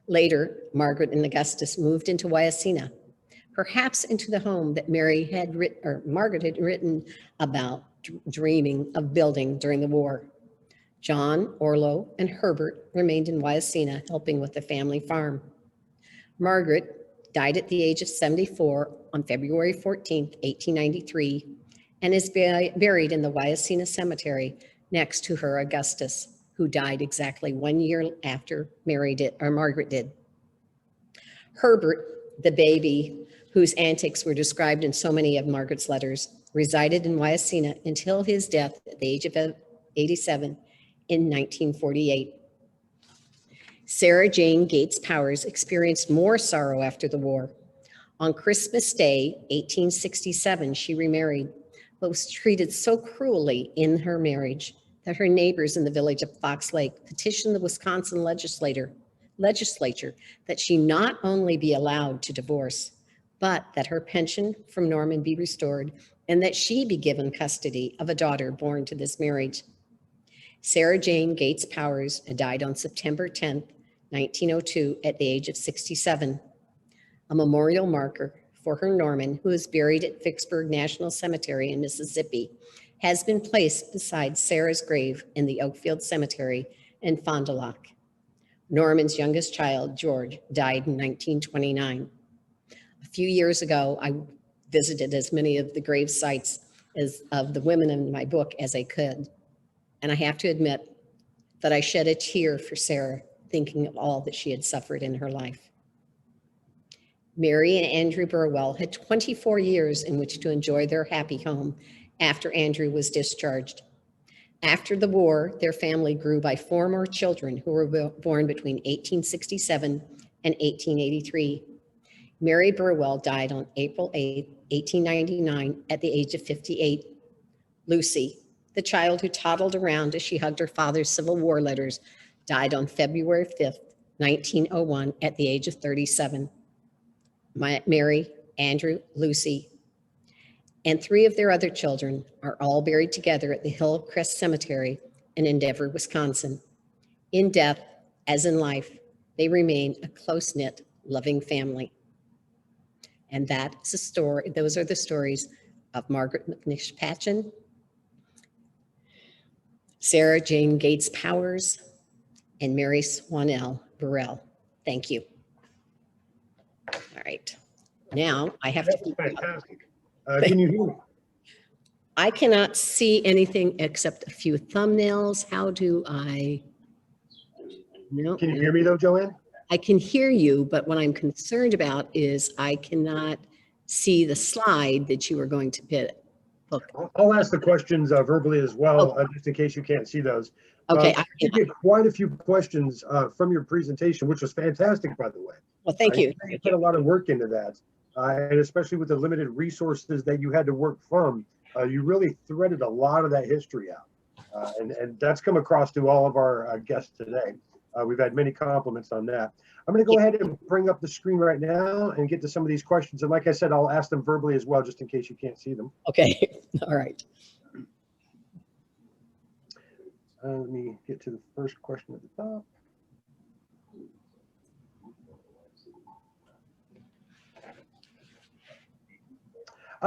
Later, Margaret and Augustus moved into Wyacina, perhaps into the home that Margaret had written about dreaming of building during the war. John, Orlo, and Herbert remained in Wyacina, helping with the family farm. Margaret died at the age of 74 on February 14, 1893, and is buried in the Wyacina Cemetery next to her Augustus, who died exactly 1 year after Margaret did. Herbert, the baby whose antics were described in so many of Margaret's letters, resided in Wyacina until his death at the age of 87 in 1948. Sarah Jane Gates Powers experienced more sorrow after the war. On Christmas Day, 1867, she remarried, but was treated so cruelly in her marriage that her neighbors in the village of Fox Lake petitioned the Wisconsin legislature that she not only be allowed to divorce, but that her pension from Norman be restored and that she be given custody of a daughter born to this marriage. Sarah Jane Gates Powers died on September 10, 1902, at the age of 67. A memorial marker for her Norman, who is buried at Vicksburg National Cemetery in Mississippi, has been placed beside Sarah's grave in the Oakfield Cemetery in Fond du Lac. Norman's youngest child, George, died in 1929. A few years ago, I visited as many of the grave sites of the women in my book as I could. And I have to admit that I shed a tear for Sarah, thinking of all that she had suffered in her life. Mary and Andrew Burwell had 24 years in which to enjoy their happy home after Andrew was discharged. After the war, their family grew by 4 more children who were born between 1867 and 1883. Mary Burwell died on April 8, 1899, at the age of 58. Lucy, the child who toddled around as she hugged her father's Civil War letters, died on February 5th, 1901, at the age of 37. Mary, Andrew, Lucy, and 3 of their other children are all buried together at the Hillcrest Cemetery in Endeavor, Wisconsin. In death, as in life, they remain a close-knit, loving family. And that's a story. Those are the stories of Margaret McNish Patchen, Sarah Jane Gates Powers, and Mary Swanell Burrell. Thank you. All right. Now I have That's to. fantastic. Can you hear me? I cannot see anything except a few thumbnails. How do I? No. Can you hear me though, Joanne? I can hear you, but what I'm concerned about is I cannot see the slide that you were going to put. I'll ask the questions verbally as well, just in case you can't see those. Okay. I did get quite a few questions from your presentation, which was fantastic, by the way. Well, thank you. You put a lot of work into that, and especially with the limited resources that you had to work from, you really threaded a lot of that history out, and that's come across to all of our guests today. We've had many compliments on that. I'm going to go ahead and bring up the screen right now and get to some of these questions. And like I said, I'll ask them verbally as well, just in case you can't see them. Okay. All right. Let me get to the first question at the top.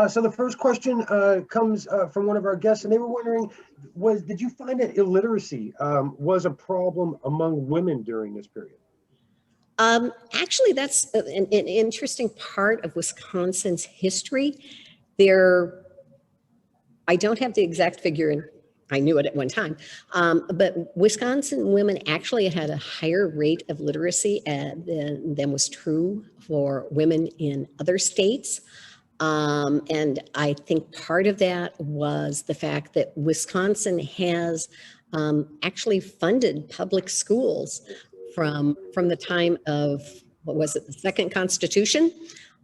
So the first question comes from one of our guests, and they were wondering, did you find that illiteracy was a problem among women during this period? Actually, that's an interesting part of Wisconsin's history. I don't have the exact figure, and I knew it at one time, but Wisconsin women actually had a higher rate of literacy than was true for women in other states. And I think part of that was the fact that Wisconsin has actually funded public schools from the time of, what was it, the Second Constitution,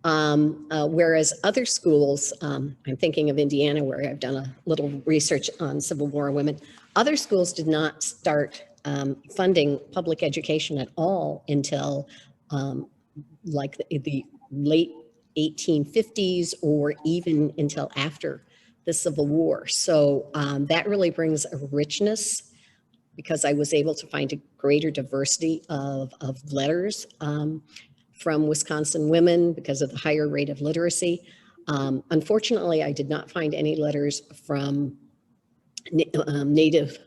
whereas other schools, I'm thinking of Indiana, where I've done a little research on Civil War women, other schools did not start funding public education at all until like the late 1850s, or even until after the Civil War. So that really brings a richness, because I was able to find a greater diversity of letters from Wisconsin women because of the higher rate of literacy. Unfortunately, I did not find any letters from Native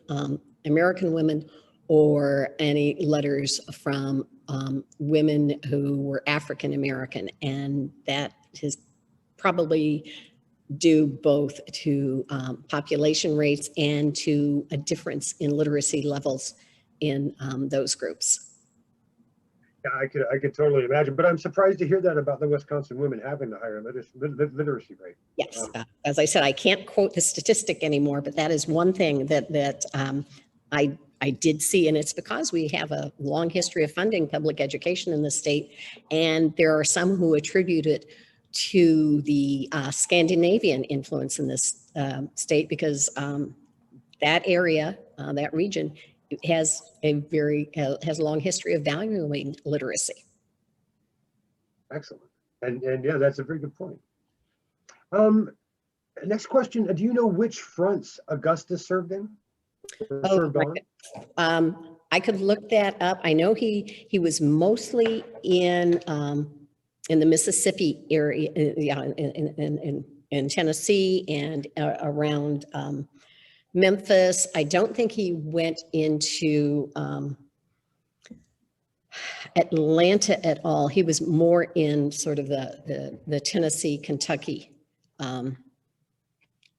American women, or any letters from women who were African American, and that is probably due both to population rates and to a difference in literacy levels in those groups. Yeah, I could totally imagine, but I'm surprised to hear that about the Wisconsin women having the higher literacy rate. Yes, as I said, I can't quote the statistic anymore, but that is one thing that I did see, and it's because we have a long history of funding public education in the state, and there are some who attribute it to the Scandinavian influence in this state, because that area, that region, has a long history of valuing literacy. Excellent, and yeah, that's a very good point. Next question: do you know which fronts Augustus served in? I could look that up. I know he was mostly in the Mississippi area, in Tennessee and around Memphis. I don't think he went into Atlanta at all. He was more in sort of the Tennessee, Kentucky,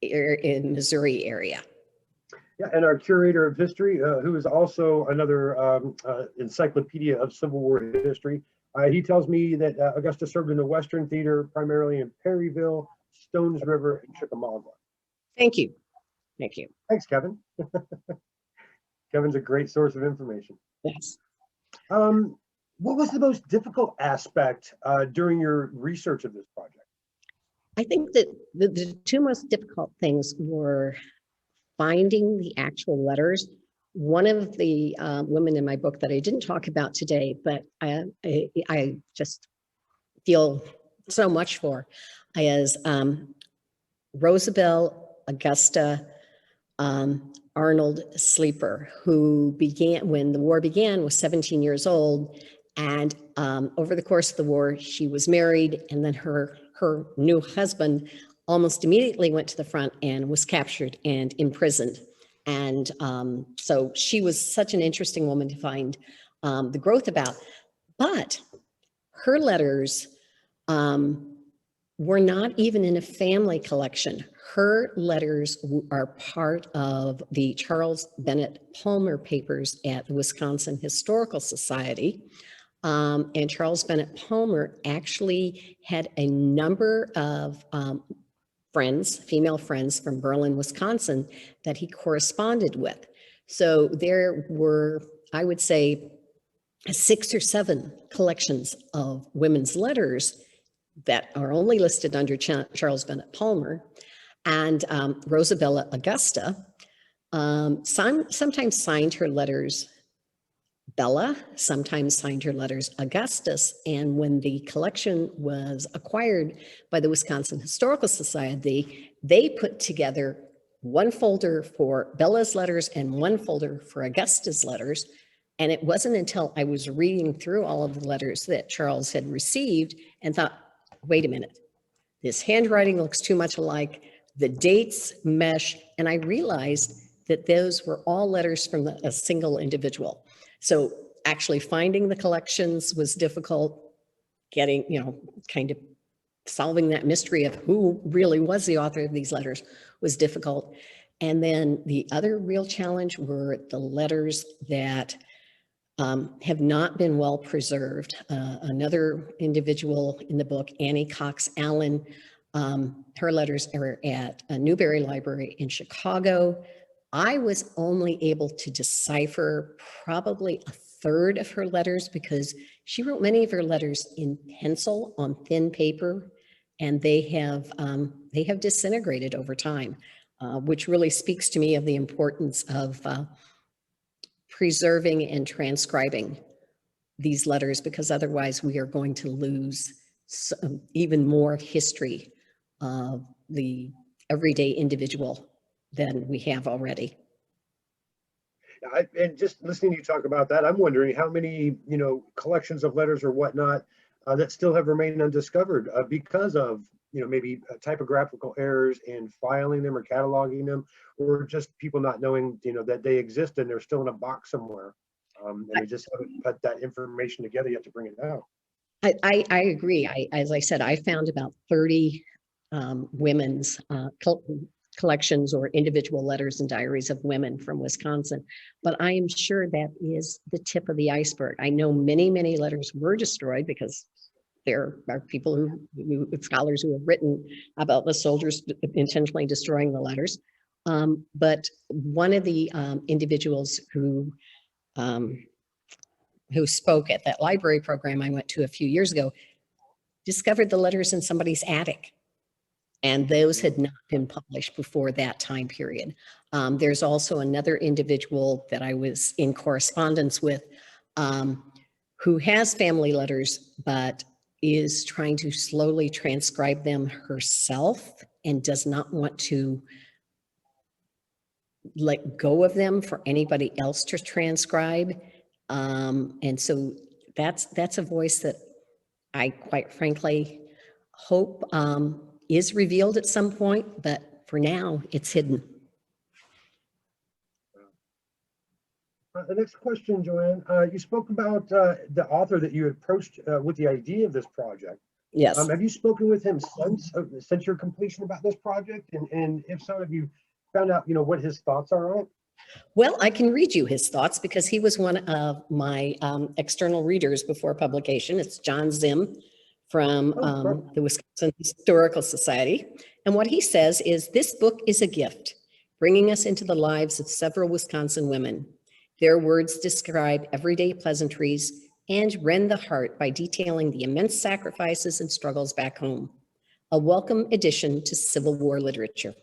in Missouri area. Yeah, and our curator of history, who is also another encyclopedia of Civil War history, He tells me that Augustus served in the Western Theater, primarily in Perryville, Stones River, and Chickamauga. Thank you. Thank you. Thanks, Kevin. Kevin's a great source of information. Yes. What was the most difficult aspect during your research of this project? I think that the two most difficult things were finding the actual letters. One of the women in my book that I didn't talk about today, but I just feel so much for, is Rosabelle Augusta Arnold Sleeper, who began, when the war began, was 17 years old. And over the course of the war, she was married, and then her new husband almost immediately went to the front and was captured and imprisoned. And so she was such an interesting woman to find the growth about. But her letters were not even in a family collection. Her letters are part of the Charles Bennett Palmer papers at the Wisconsin Historical Society. And Charles Bennett Palmer actually had a number of friends, female friends from Burrell, Wisconsin, that he corresponded with. So there were, I would say, 6 or 7 collections of women's letters that are only listed under Charles Bennett Palmer. And Rosabella Augusta sometimes signed her letters Bella, sometimes signed her letters Augustus. And when the collection was acquired by the Wisconsin Historical Society, they put together one folder for Bella's letters and one folder for Augusta's letters. And it wasn't until I was reading through all of the letters that Charles had received and thought, wait a minute, this handwriting looks too much alike, the dates mesh, and I realized that those were all letters from a single individual. So actually finding the collections was difficult, getting, kind of solving that mystery of who really was the author of these letters was difficult. And then the other real challenge were the letters that have not been well preserved. Another individual in the book, Annie Cox Allen, her letters are at a Newberry Library in Chicago. I was only able to decipher probably a third of her letters because she wrote many of her letters in pencil on thin paper, and they have disintegrated over time, which really speaks to me of the importance of preserving and transcribing these letters, because otherwise we are going to lose even more history of the everyday individual than we have already. And just listening to you talk about that, I'm wondering how many, collections of letters or whatnot that still have remained undiscovered because of, maybe typographical errors in filing them or cataloging them, or just people not knowing, that they exist and they're still in a box somewhere. And they just haven't put that information together yet to bring it out. I agree. As I said, I found about 30 women's collections or individual letters and diaries of women from Wisconsin, but I am sure that is the tip of the iceberg. I know many, many letters were destroyed because there are people scholars who have written about the soldiers intentionally destroying the letters. But one of the individuals who spoke at that library program I went to a few years ago discovered the letters in somebody's attic. And those had not been published before that time period. There's also another individual that I was in correspondence with who has family letters, but is trying to slowly transcribe them herself and does not want to let go of them for anybody else to transcribe. And so that's a voice that I quite frankly hope is revealed at some point, but for now it's hidden. The next question, Joanne, you spoke about the author that you approached with the idea of this project. Yes. Have you spoken with him since your completion about this project? And if so, have you found out, what his thoughts are on it? Well, I can read you his thoughts because he was one of my external readers before publication. It's John Zim from the Wisconsin Historical Society. And what he says is, this book is a gift, bringing us into the lives of several Wisconsin women. Their words describe everyday pleasantries and rend the heart by detailing the immense sacrifices and struggles back home. A welcome addition to Civil War literature.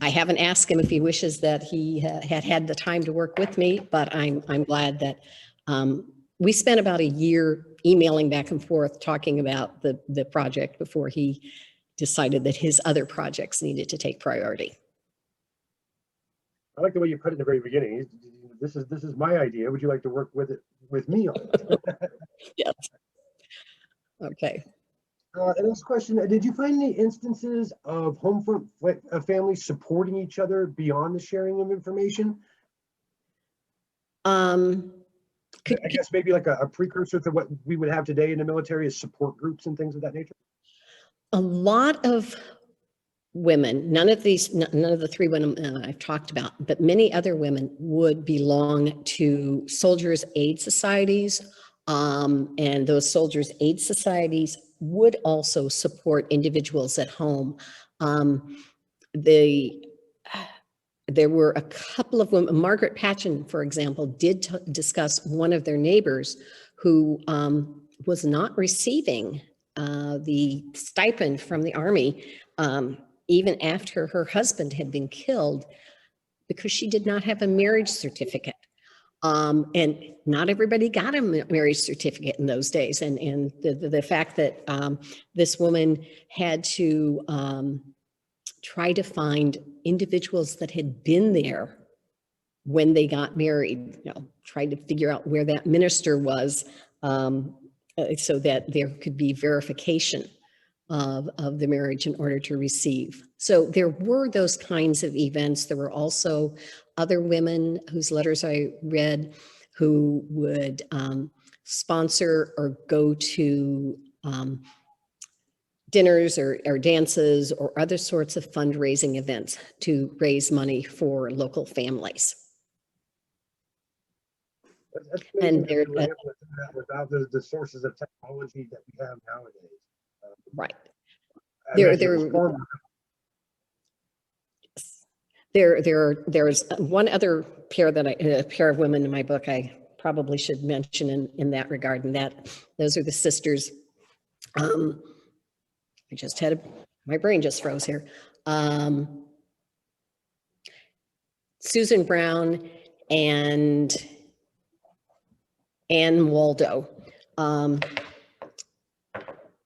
I haven't asked him if he wishes that he had the time to work with me, but I'm glad that we spent about a year emailing back and forth talking about the project before he decided that his other projects needed to take priority. I like the way you put it in the very beginning. This is my idea. Would you like to work with me on it? Yes. Okay. The next question, did you find any instances of home front families supporting each other beyond the sharing of information? I guess maybe like a precursor to what we would have today in the military is support groups and things of that nature? A lot of women, none of the three women I've talked about, but many other women would belong to soldiers' aid societies. And those soldiers' aid societies would also support individuals at home. There were a couple of women, Margaret Pageant, for example, did discuss one of their neighbors who was not receiving the stipend from the Army even after her husband had been killed because she did not have a marriage certificate. And not everybody got a marriage certificate in those days. And the fact that this woman had to try to find individuals that had been there when they got married, tried to figure out where that minister was so that there could be verification of the marriage in order to receive. So there were those kinds of events. There were also other women whose letters I read who would sponsor or go to dinners or dances or other sorts of fundraising events to raise money for local families. That's and there, without the sources of technology that we have nowadays. Right. There's one other pair pair of women in my book I probably should mention in that regard, and those are the sisters. My brain just froze here. Susan Brown and Ann Waldow.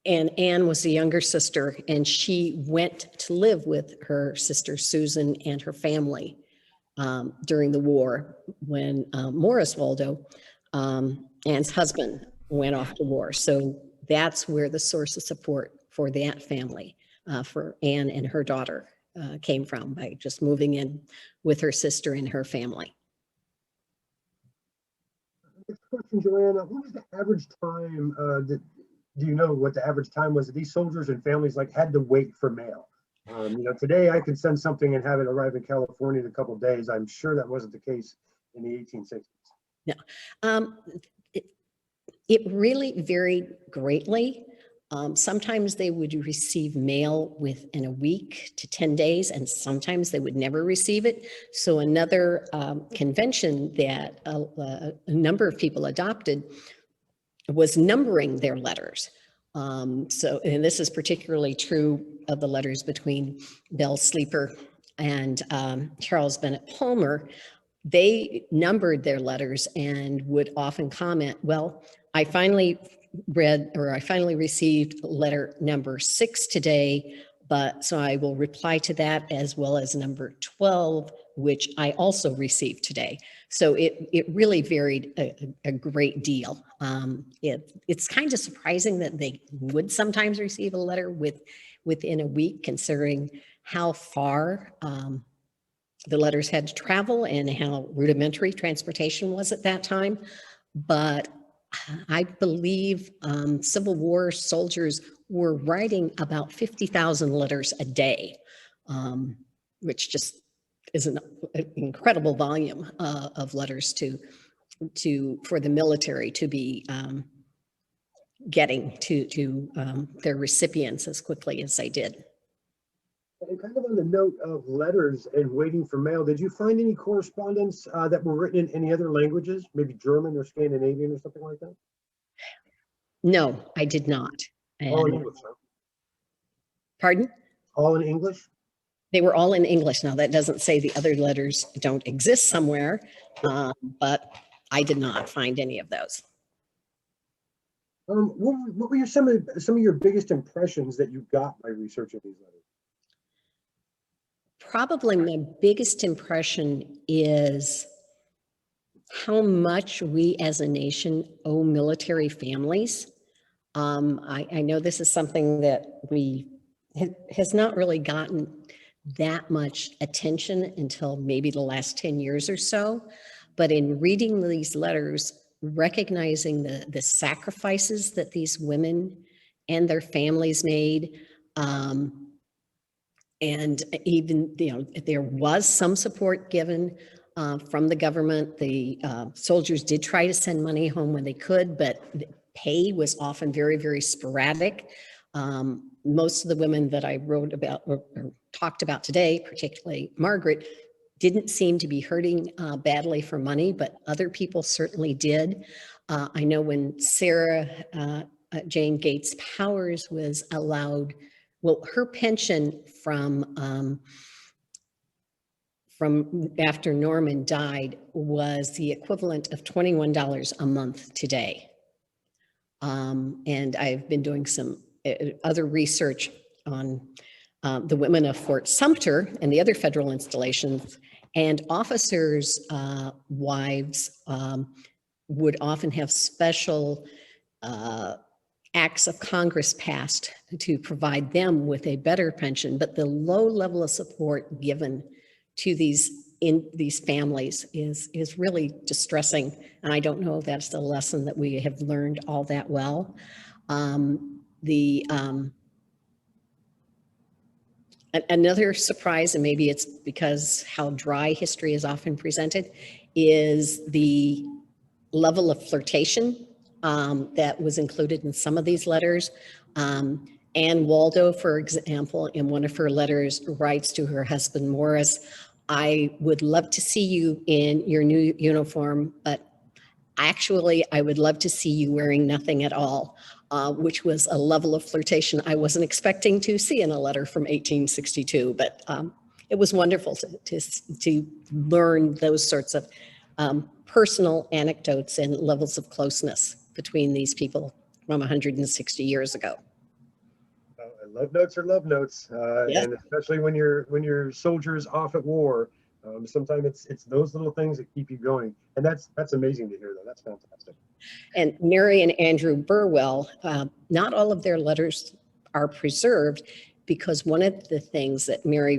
And Anne was the younger sister, and she went to live with her sister Susan and her family during the war when Morris Waldow, Anne's husband, went off to war. So that's where the source of support for that family, for Anne and her daughter, came from, by just moving in with her sister and her family. Next question, Joanne. What was the average time do you know what the average time was that these soldiers and families had to wait for mail? Today I could send something and have it arrive in California in a couple of days. I'm sure that wasn't the case in the 1860s. No, it really varied greatly. Sometimes they would receive mail within a week to 10 days, and sometimes they would never receive it. So another convention that a number of people adopted was numbering their letters. And this is particularly true of the letters between Belle Sleeper and Charles Bennett Palmer. They numbered their letters and would often comment, well, I finally received letter number 6 today, so I will reply to that, as well as number 12, which I also received today. So it really varied a great deal. It's kind of surprising that they would sometimes receive a letter within a week, considering how far the letters had to travel and how rudimentary transportation was at that time. But I believe Civil War soldiers were writing about 50,000 letters a day, which just is an incredible volume of letters for the military to be getting to their recipients as quickly as they did. And kind of on the note of letters and waiting for mail, did you find any correspondence that were written in any other languages, maybe German or Scandinavian or something like that? No, I did not. All in And, English, huh? pardon? All in English? They were all in English. Now, that doesn't say the other letters don't exist somewhere, but I did not find any of those. What were some of your biggest impressions that you got by researching these letters? Probably my biggest impression is how much we as a nation owe military families. I know this is something that has not really gotten that much attention until maybe the last 10 years or so. But in reading these letters, recognizing the sacrifices that these women and their families made, and even, there was some support given from the government. The soldiers did try to send money home when they could, but pay was often very, very sporadic. Most of the women that I wrote about or talked about today, particularly Margaret, didn't seem to be hurting badly for money, but other people certainly did. I know when Sarah Jane Gates Powers was allowed, well, her pension from after Norman died was the equivalent of $21 a month today. And I've been doing some other research on the women of Fort Sumter and the other federal installations, and officers' wives would often have special acts of Congress passed to provide them with a better pension, but the low level of support given to these families is really distressing. And I don't know if that's the lesson that we have learned all that well. Another surprise, and maybe it's because how dry history is often presented, is the level of flirtation that was included in some of these letters. Anne Waldow, for example, in one of her letters writes to her husband, Morris, "I would love to see you in your new uniform, but actually I would love to see you wearing nothing at all," which was a level of flirtation I wasn't expecting to see in a letter from 1862. But it was wonderful to learn those sorts of personal anecdotes and levels of closeness between these people from 160 years ago. Love notes are love notes, Yeah. and especially when your soldiers off at war, sometimes it's those little things that keep you going, and that's amazing to hear. Though that's fantastic. And Mary and Andrew Burwell, not all of their letters are preserved, because one of the things that Mary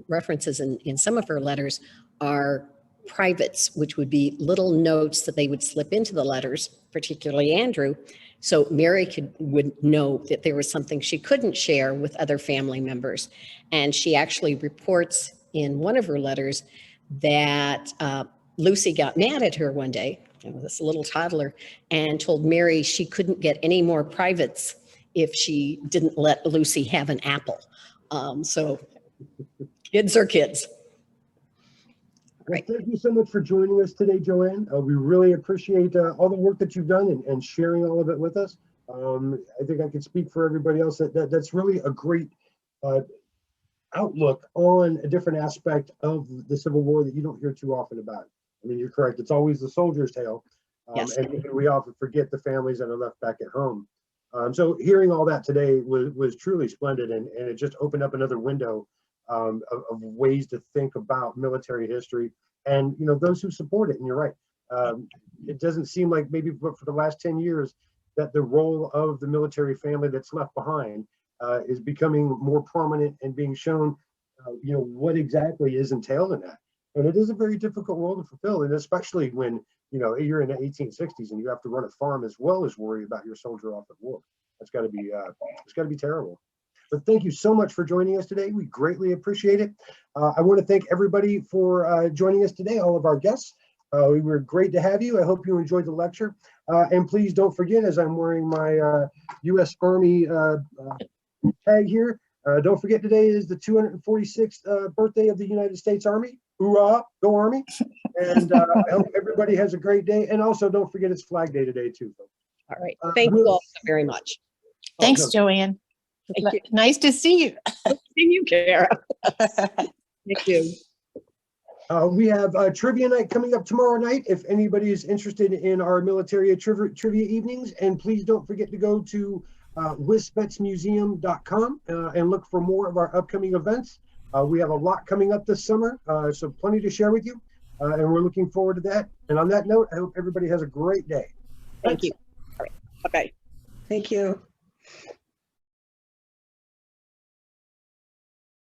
references in some of her letters are privates, which would be little notes that they would slip into the letters, particularly Andrew. So Mary would know that there was something she couldn't share with other family members. And she actually reports in one of her letters that Lucy got mad at her one day, this little toddler, and told Mary she couldn't get any more privates if she didn't let Lucy have an apple. So kids are kids. Well, thank you so much for joining us today, Joanne. We really appreciate all the work that you've done and sharing all of it with us. I think I could speak for everybody else that's really a great outlook on a different aspect of the Civil War that you don't hear too often about. I mean, you're correct. It's always the soldier's tale. Yes. And we often forget the families that are left back at home. So hearing all that today was truly splendid, and it just opened up another window of ways to think about military history and those who support it. And you're right, it doesn't seem like maybe for the last 10 years that the role of the military family that's left behind is becoming more prominent and being shown what exactly is entailed in that. And it is a very difficult role to fulfill, and especially when you're in the 1860s and you have to run a farm as well as worry about your soldier off at war. That's got to be it's got to be terrible. But thank you so much for joining us today. We greatly appreciate it. I want to thank everybody for joining us today, all of our guests. We were great to have you. I hope you enjoyed the lecture. And please don't forget, as I'm wearing my U.S. Army tag here, don't forget today is the 246th birthday of the United States Army. Hoorah, go Army. And I hope everybody has a great day. And also don't forget it's Flag Day today too, folks. All right. Thank you all so very much. Thanks, no. Joanne. Thank you. Nice to see you. Thank you, Kara. Thank you. We have trivia night coming up tomorrow night if anybody is interested in our military trivia evenings. And please don't forget to go to wispetsmuseum.com and look for more of our upcoming events. We have a lot coming up this summer, so plenty to share with you. And we're looking forward to that. And on that note, I hope everybody has a great day. Thank you. All right. Bye-bye. Thank you.